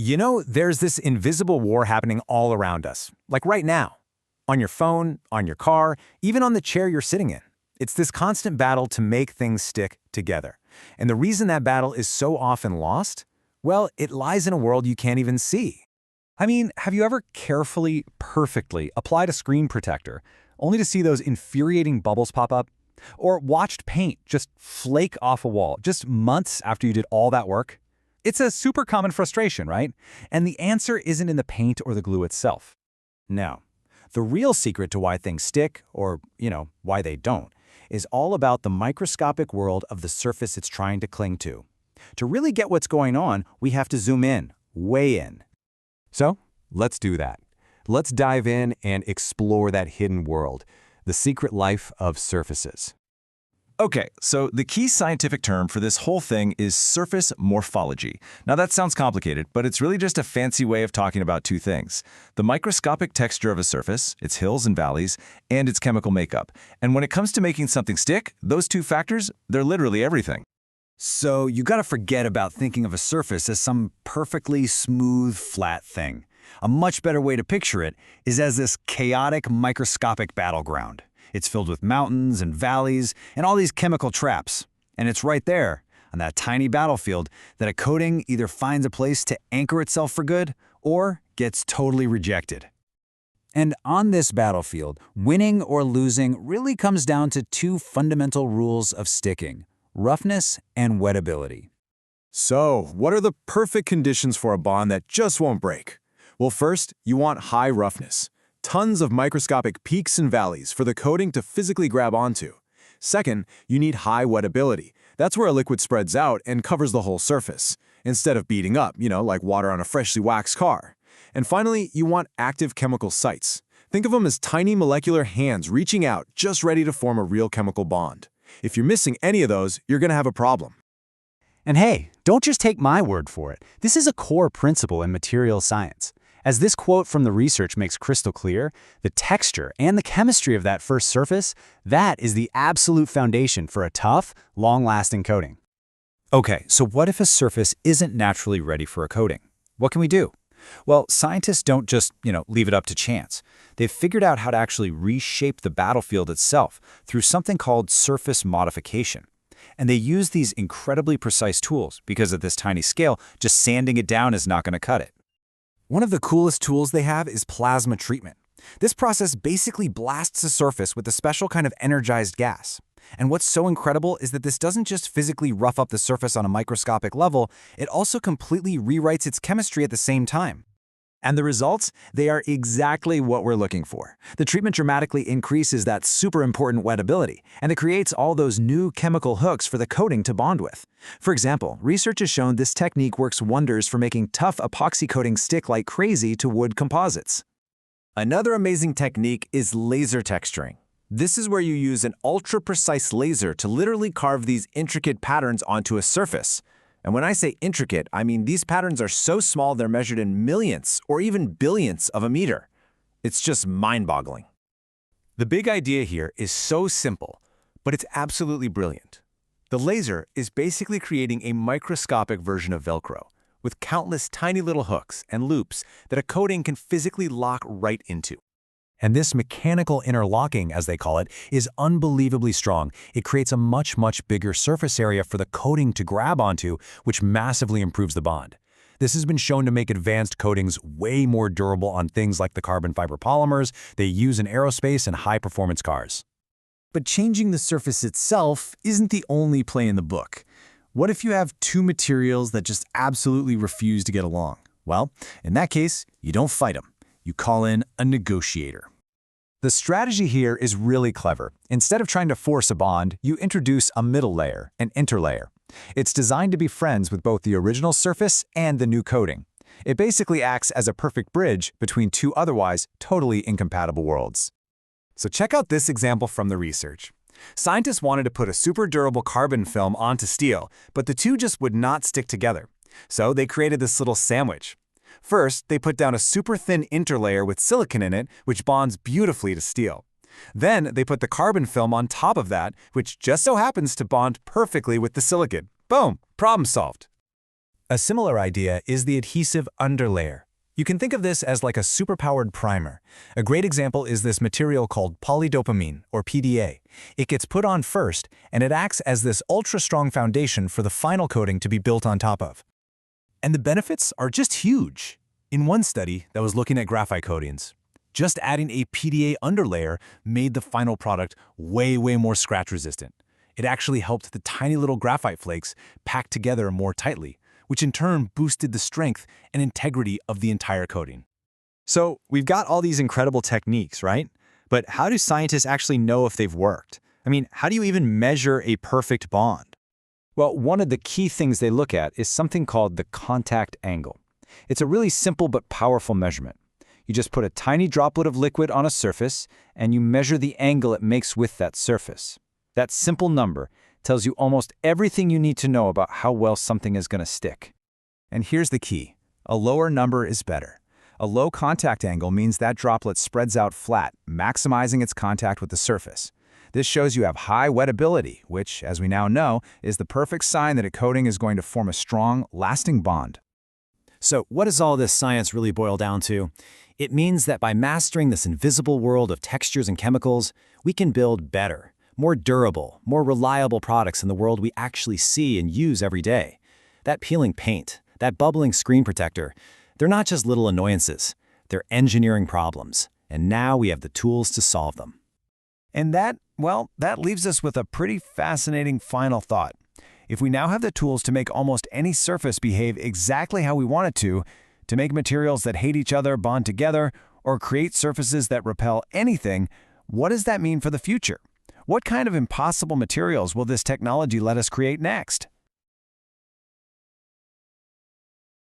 You know, there's this invisible war happening all around us, like right now. On your phone, on your car, even on the chair you're sitting in. It's this constant battle to make things stick together. And the reason that battle is so often lost? Well, it lies in a world you can't even see. I mean, have you ever carefully, perfectly applied a screen protector, only to see those infuriating bubbles pop up? Or watched paint just flake off a wall just months after you did all that work? It's a super common frustration, right? And the answer isn't in the paint or the glue itself. No. The real secret to why things stick, or, why they don't, is all about the microscopic world of the surface it's trying to cling to. To really get what's going on, we have to zoom in, way in. So, let's do that. Let's dive in and explore that hidden world, the secret life of surfaces. Okay, so the key scientific term for this whole thing is surface morphology. Now that sounds complicated, but it's really just a fancy way of talking about two things: the microscopic texture of a surface, its hills and valleys, and its chemical makeup. And when it comes to making something stick, those two factors, they're literally everything. So you gotta forget about thinking of a surface as some perfectly smooth, flat thing. A much better way to picture it is as this chaotic, microscopic battleground. It's filled with mountains and valleys and all these chemical traps. And it's right there, on that tiny battlefield, that a coating either finds a place to anchor itself for good or gets totally rejected. And on this battlefield, winning or losing really comes down to two fundamental rules of sticking: roughness and wettability. So, what are the perfect conditions for a bond that just won't break? Well, first, you want high roughness. Tons of microscopic peaks and valleys for the coating to physically grab onto. Second, you need high wettability. That's where a liquid spreads out and covers the whole surface, instead of beating up, like water on a freshly waxed car. And finally, you want active chemical sites. Think of them as tiny molecular hands reaching out, just ready to form a real chemical bond. If you're missing any of those, you're going to have a problem. And hey, don't just take my word for it. This is a core principle in materials science. As this quote from the research makes crystal clear, the texture and the chemistry of that first surface, that is the absolute foundation for a tough, long-lasting coating. Okay, so what if a surface isn't naturally ready for a coating? What can we do? Well, scientists don't just, leave it up to chance. They've figured out how to actually reshape the battlefield itself through something called surface modification. And they use these incredibly precise tools because at this tiny scale, just sanding it down is not going to cut it. One of the coolest tools they have is plasma treatment. This process basically blasts a surface with a special kind of energized gas. And what's so incredible is that this doesn't just physically rough up the surface on a microscopic level, it also completely rewrites its chemistry at the same time. And the results? They are exactly what we're looking for. The treatment dramatically increases that super important wettability, and it creates all those new chemical hooks for the coating to bond with. For example, research has shown this technique works wonders for making tough epoxy coatings stick like crazy to wood composites. Another amazing technique is laser texturing. This is where you use an ultra-precise laser to literally carve these intricate patterns onto a surface. And when I say intricate, I mean these patterns are so small they're measured in millionths or even billionths of a meter. It's just mind-boggling. The big idea here is so simple, but it's absolutely brilliant. The laser is basically creating a microscopic version of Velcro, with countless tiny little hooks and loops that a coating can physically lock right into. And this mechanical interlocking, as they call it, is unbelievably strong. It creates a much bigger surface area for the coating to grab onto, which massively improves the bond. This has been shown to make advanced coatings way more durable on things like the carbon fiber polymers they use in aerospace and high-performance cars. But changing the surface itself isn't the only play in the book. What if you have two materials that just absolutely refuse to get along? Well, in that case, you don't fight them. You call in a negotiator. The strategy here is really clever. Instead of trying to force a bond, you introduce a middle layer, an interlayer. It's designed to be friends with both the original surface and the new coating. It basically acts as a perfect bridge between two otherwise totally incompatible worlds. So check out this example from the research. Scientists wanted to put a super durable carbon film onto steel, but the two just would not stick together. So they created this little sandwich. First, they put down a super thin interlayer with silicon in it, which bonds beautifully to steel. Then they put the carbon film on top of that, which just so happens to bond perfectly with the silicon. Boom! Problem solved. A similar idea is the adhesive underlayer. You can think of this as like a superpowered primer. A great example is this material called polydopamine, or PDA. It gets put on first, and it acts as this ultra-strong foundation for the final coating to be built on top of. And the benefits are just huge. In one study that was looking at graphite coatings, just adding a PDA underlayer made the final product way more scratch resistant. It actually helped the tiny little graphite flakes pack together more tightly, which in turn boosted the strength and integrity of the entire coating. So we've got all these incredible techniques, right? But how do scientists actually know if they've worked? I mean, how do you even measure a perfect bond? Well, one of the key things they look at is something called the contact angle. It's a really simple but powerful measurement. You just put a tiny droplet of liquid on a surface, and you measure the angle it makes with that surface. That simple number tells you almost everything you need to know about how well something is going to stick. And here's the key. A lower number is better. A low contact angle means that droplet spreads out flat, maximizing its contact with the surface. This shows you have high wettability, which, as we now know, is the perfect sign that a coating is going to form a strong, lasting bond. So what does all this science really boil down to? It means that by mastering this invisible world of textures and chemicals, we can build better, more durable, more reliable products in the world we actually see and use every day. That peeling paint, that bubbling screen protector, they're not just little annoyances. They're engineering problems, and now we have the tools to solve them. And that leaves us with a pretty fascinating final thought. If we now have the tools to make almost any surface behave exactly how we want it to make materials that hate each other bond together, or create surfaces that repel anything, what does that mean for the future? What kind of impossible materials will this technology let us create next?